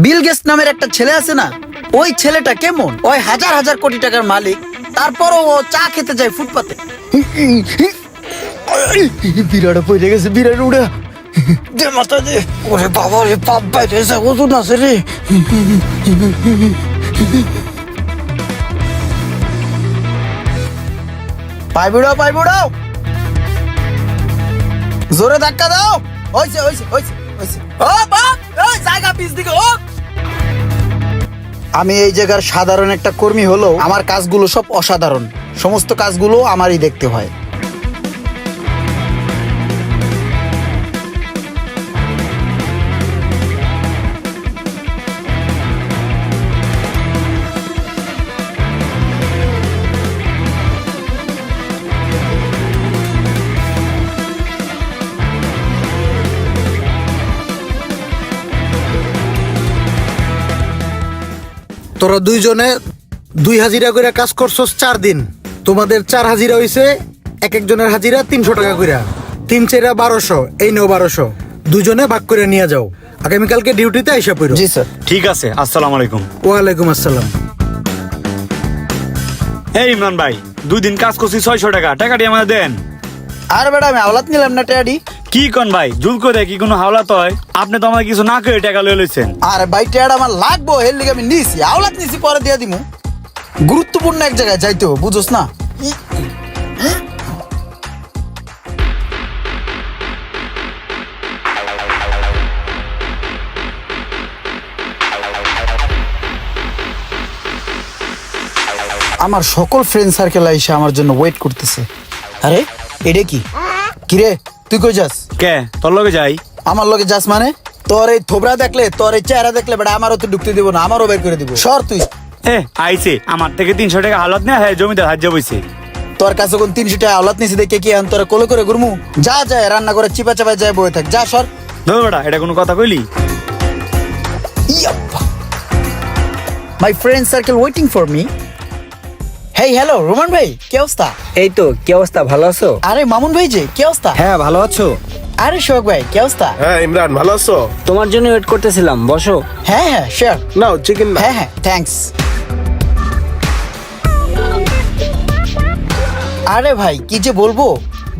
Bill Gates নামের একটা ছেলে আছে না, ওই ছেলেটা কেমন? ওই হাজার হাজার কোটি টাকার মালিক, তারপরও ও চা খেতে যায় ফুটপাতে। বিরাট পড়ে গেছে, বিরাট উড়া দে মাথা দে। ওরে বাবা রে, পাপ বাইরে ওজন আছে রে। পাই বুড়াও জোরে ধাক্কা দাও। হইছে হইছে হইছে হইছে। ও বাপ, এই জায়গা পিছ দিকে ও। আমি এই জায়গার সাধারণ একটা কর্মী হলেও আমার কাজগুলো সব অসাধারণ। সমস্ত কাজগুলো আমারই দেখতে হয়। তোরা দুইজনে 2 হাজিরা করে কাজ করছস 4 দিন। তোমাদের 4 হাজিরা হইছে, এক একজনের হাজিরা 300 টাকা করে। 3 4 1200, এই নাও 1200। দুজনে ভাগ করে নিয়ে যাও। আগামীকালকে ডিউটিতে আইসা পড়ো। জি স্যার। ঠিক আছে, আসসালামু আলাইকুম। ওয়ালাইকুম আসসালাম। এই ইমরান ভাই, 2 দিন কাজ করছি 600 টাকা, টাকাটি আমাদের দেন। আর বেটা আমি আওলাদ নিলাম না টেডি। কি কোন ভাই, জুল করে কি কোনো হাওলাত হয়? আপনি তো আমাকে কিছু না করে টাকা লয়ে লইছেন। আর ভাই টেড আমার লাগবো, এর লিগে আমি নিছি। আওলাদ নিছি, পরে দিয়ে দিমু। গুরুত্বপূর্ণ এক জায়গায় যাইতে হবে, বুঝোস না? আমার সকল ফ্রেন্ড সার্কেল আইসা আমার জন্য ওয়েট করতেছে। আরে এটা কি? কিরে তুই কই যাস? কে তোর লগে যাই? আমার লগে যাস মানে? তোর এই থোবরা দেখলে, তোর এই চেহারা দেখলে বেটা আমারও তো ঢুকতে দিব না, আমারও বের করে দিব। সর তুই। আইছে আমার থেকে 300 টাকা হাওলাত নেই, হ্যাঁ জমিদার হাজ্য বইছে। তোর কাছে কোন 300 টাকা আওলাদ নিছি দেখে কি তোরা কোলে করে ঘুরমু? যা যায় রান্না করে চিপা চাপায় যায় বয়ে থাক, যা সর। ধর বেটা, এটা কোনো কথা কইলি? My friend circle waiting for me. Hey hello Roman ভাই, কি অবস্থা? এই তো, কি অবস্থা? ভালো আছো? আরে মামুন ভাই যে, কি অবস্থা? হ্যাঁ, ভালো আছো? আরে শোক ভাই, কি অবস্থা? হ্যাঁ ইমরান, ভালো আছো? তোমার জন্য ওয়েট করতেছিলাম, বসো। হ্যাঁ হ্যাঁ শিওর। নাও চিকেন না। হ্যাঁ হ্যাঁ থ্যাঙ্কস। আরে ভাই কি যে বলবো,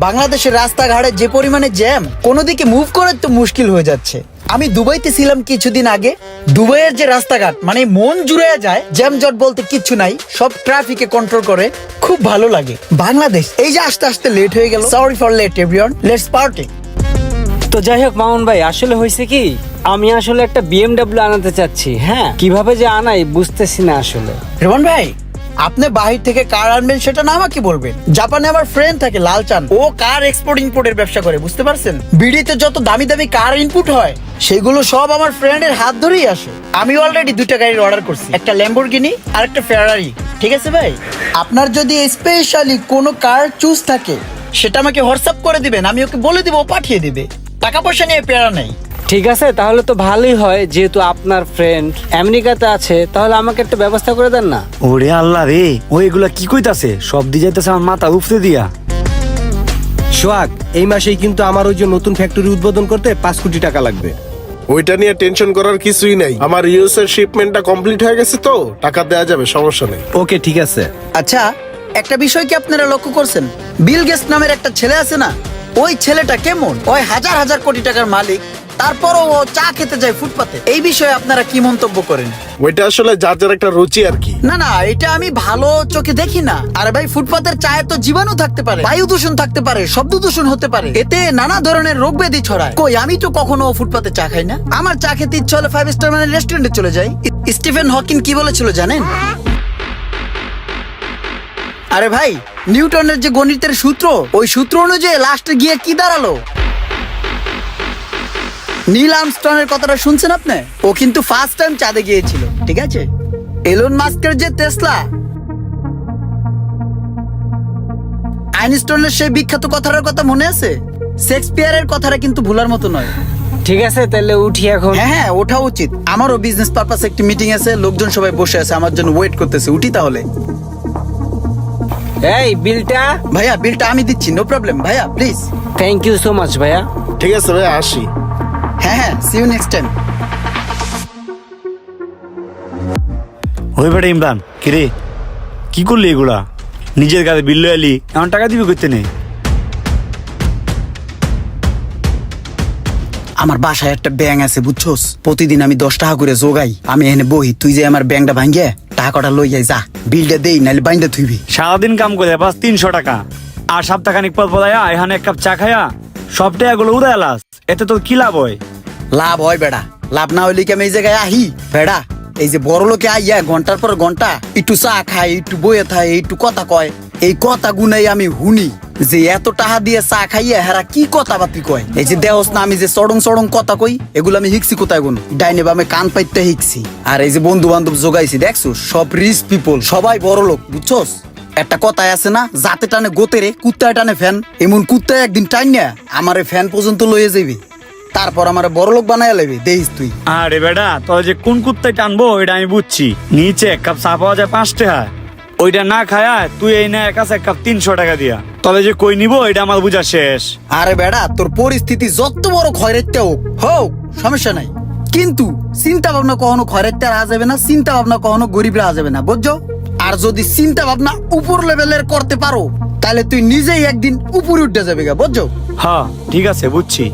বাংলাদেশের রাস্তাঘাটে যে পরিমাণে জ্যাম, কোনো দিকে মুভ করা তো মুশকিল হয়ে যাচ্ছে। আমি দুবাইতে ছিলাম কিছুদিন আগে। দুবাইয়ের যে রাস্তাঘাট মানে মন জুড়ে যায়, জ্যাম জট বলতে কিচ্ছু নাই, সব ট্রাফিকে কন্ট্রোল করে, খুব ভালো লাগে। বাংলাদেশ এই যে আস্তে আস্তে লেট হয়ে গেল। Sorry for late everyone, let's party. তো যাই হোক মামুন ভাই, আসলে হয়েছে কি, আমি আসলে একটা BMW আনাতে চাচ্ছি। হ্যাঁ, কিভাবে যে আনাই বুঝতেছি না আসলে। রোমান ভাই, আপনি বাহির থেকে কার আনবেন সেটা না আমাকে বলবেন। জাপানে আমার ফ্রেন্ড থাকে লালচান, ও কার এক্সপোর্ট ইম্পোর্টের ব্যবসা করে, বুঝতে পারছেন? বিডিতে যত দামি দামি কার ইনপুট হয় সেগুলো সব আমার ফ্রেন্ডের হাত ধরেই আসে। আমি অলরেডি 2টা গাড়ির অর্ডার করছি, একটা ল্যাম্বরগিনি আর একটা ফেরারি। ঠিক আছে ভাই, আপনার যদি স্পেশালি কোনো কার চুজ থাকে সেটা আমাকে হোয়াটসঅ্যাপ করে দিবেন, আমি ওকে বলে দিব, ও পাঠিয়ে দিবে। টাকা পয়সা নিয়ে পেরা নেই। ঠিক আছে, তাহলে তো ভালোই হয়, যেহেতু আপনার ফ্রেন্ড আমেরিকাতে আছে, তাহলে আমাকে একটা ব্যবস্থা করে দেন না? ওরে আল্লাহ রে, ও এগুলা কি কইতাছে? সব দিয়ে যাইতেছে আমার মাথা উপরে দিয়া। সোহাগ, এই মাসেই কিন্তু আমার ওই যে নতুন ফ্যাক্টরি উদ্বোধন করতে 5 কোটি টাকা লাগবে। ওইটা নিয়ে টেনশন করার কিছুই নাই। আমার ইউএস এর শিপমেন্টটা কমপ্লিট হয়ে গেছে, তো টাকা দেয়া যাবে, সমস্যা নেই। ওকে ঠিক আছে। আচ্ছা, একটা বিষয় কি আপনারা লক্ষ্য করছেন? বিল গেটস নামের একটা ছেলে আছে না, ওই ছেলেটা কেমন? ওই হাজার হাজার কোটি টাকার মালিক, তারপরও ও চা খেতে যায় ফুটপাতে। এই বিষয়ে আপনারা কি মন্তব্য করেন? ওইটা আসলে যার যার একটা রুচি আর কি। না না, এটা আমি ভালো চোখে দেখি না। আরে ভাই, ফুটপাতের চায়ে তো জীবাণু থাকতে পারে, বায়ু দূষণ থাকতে পারে, শব্দ দূষণ হতে পারে, এতে নানা ধরনের রোগ ব্যাধি ছড়ায়। কই, আমি তো কখনো ফুটপাতে চা খাই না। আমার চা খেতে ইচ্ছা হলে 5 স্টার মানে রেস্টুরেন্টে চলে যাই। স্টিফেন হকিং কি বলেছিল জানেন? আরে ভাই, নিউটনের যে গণিতের সূত্র, ওই সূত্র অনুযায়ী লাস্টে গিয়ে কি দাঁড়ালো? নীল আর্মস্ট্রংয়ের কথাটা শুনছেন আপনি? ও কিন্তু ফার্স্ট টাইম চাঁদে গিয়েছিল, ঠিক আছে? এলন মাস্কের যে টেসলা, আইনস্টাইনের সেই বিখ্যাত কথাটার কথা মনে আছে? শেক্সপিয়ারের কথাটা কিন্তু ভুলার মতো নয়। ঠিক আছে, তাহলে উঠি এখন। হ্যাঁ হ্যাঁ, ওঠা উচিত। আমারও বিজনেস পারপাসে একটি মিটিং আছে, লোকজন সবাই বসে আছে, আমার জন্য ওয়েট করতেছে। উঠি তাহলে। এই বিলটা? ভাইয়া বিলটা আমি দিচ্ছি, নো প্রবলেম ভাইয়া, please. Thank you so much ভাইয়া। ঠিক আছে ভাই, আসি। হ্যাঁ হ্যাঁ, সি ইউ নেক্সট টাইম। ওই বেটা ইমরান কিরে কি করলি এগুলা নিজের কাছে বিল এলি এমন টাকা দিবি করতে নেই। আমার বাসায় একটা ব্যাং আছে বুঝছোস, প্রতিদিন আমি 10 টাকা করে জোগাই। আমি এনে বহি, তুই যে আমার ব্যাংকটা ভাঙ্গে টাকাটা লই যাই, যা বিলটা দেই নাহলে বাইন্দা থুইবি। সারাদিন কাম করে বাস 300 টাকা, আর সপ্তাহখানিক পর পড়াইয়া এখানে এক কাপ চা খাইয়া সব টাকাগুলো উড়ে এলাস, এতে তোর কি লাভ হয়? লাভ হয় বেড়া, লাভ না হইলে কি আমি এই জায়গায় আহি বেড়া? এই যে বড় লোকে আইয়া ঘন্টার পর ঘন্টা একটু চা খায়, একটু বইয়ে থাকে, একটু কথা কয়, এই কথা গুনাই আমি হুনি যে এত টাকা দিয়ে চা খাইয়া হেরা কি কথা বাতি কয়। এই যে দেহস না আমি যে সড়ং সড়ং কথা কই, এগুলো আমি হিকছি কোথায় গুন ডাইনে বামে কান পাইতে হিকছি। আর এই যে বন্ধু বান্ধব জোগাইছি দেখছো, সব রিচ পিপল, সবাই বড় লোক বুঝছোস। একটা কথাই আছে না, জাতে টানে গোতে রে কুত্তায় টানে ফ্যান, এমন কুত্তায় একদিন টাইন না আমারে ফ্যান পর্যন্ত লইয়ে যাবি, তারপর আমার বড় লোক বানায় লেবি দেখিস তুই। আরে বেটা তোর যে কোন কুত্তায় টানবো এটা আমি বুঝছি। নিচে এক কাপ চা পাওয়া যায় 5 টাকা, ওইটা না খায়া তুই এই না কাছে এক কাপ 300 টাকা দিয়া, তবে যে কই নিবো এটা আমার বুঝা শেষ। আরে বেড়া তোর পরিস্থিতি যত বড় খয়রাইতে হোক সমস্যা নাই, কিন্তু চিন্তা ভাবনা কখনো খয়রাইতে রাহা যাবে না, চিন্তা ভাবনা কখনো গরিব রাহা যাবে না বুঝছো। আর যদি চিন্তা ভাবনা উপর লেভেলের করতে পারো তাহলে তুই নিজেই একদিন উপরে উঠে যাবে গা বুঝছো। হ্যাঁ ঠিক আছে বুঝছি।